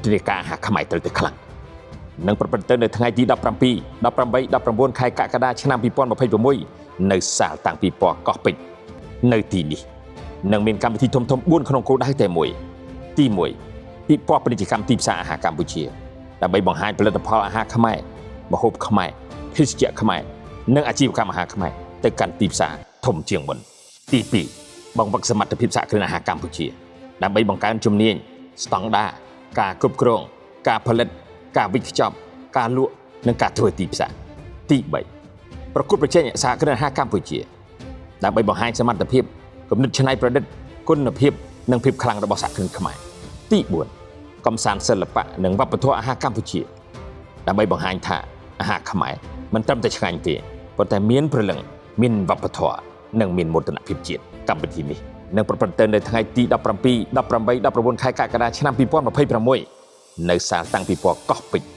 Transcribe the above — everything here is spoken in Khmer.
ទិនាការអាហារខ្មែរត្រូវតែខ្លាំងនឹងប្រព្រឹត្តទៅនៅថ្ងៃទី17 18 19ខែកក្កដាឆ្នាំ2026នៅសាលតាំងពិព័រណ៍កោះពេជ្រនៅទីនេះនឹងមានកម្មវិធីធំៗ4ក្នុងគោលដៅតែមួយទី1ពិព័រណ៍ពាណិជ្ជកម្មទីផ្សារអាហារកម្ពុជាដើម្បីបង្ហាញផលិតផលអាហារខ្មែរម្ហូបខ្មែរភេសជ្ជៈខ្មែរនិងអាជីវកម្មអាហារខ្មែរទៅកាន់ទីផ្សារធំជាងមុនទី2បង្វឹកសមត្ថភាពសហគ្រិនអាហារកម្ពុជាដើម្បីបង្កើនជំនាញស្តង់ដារការគ្រប់គ្រងការផលិតការវិខ្ចប់ការលក់និងការធ្វើទីផ្សារទី3ប្រកួតប្រជែងសហគ្រិនអាហារកម្ពុជាដើម្បីបង្ហាញសមត្ថភាពគំនិតច្នៃប្រឌិតគុណភាពនិងភាពខ្លាំងរបស់សហគ្រិនខ្មែរទី4កំសាន្តសិល្បៈនិងវប្បធម៌អាហារកម្ពុជាដើម្បីបង្ហាញថាអាហារខ្មែរមិនត្រឹមតែឆ្ងាញ់ទេប៉ុន្តែមានព្រលឹងមានវប្បធម៌និងមានមោទនភាពជាតិកម្មវិធីនេះនឹងប្រព្រឹត្តទៅនៅថ្ងៃទី17 18 19ខែកក្កដាឆ្នាំ2026នៅសាលតាំងពិព័រណ៍កោះពេជ្រ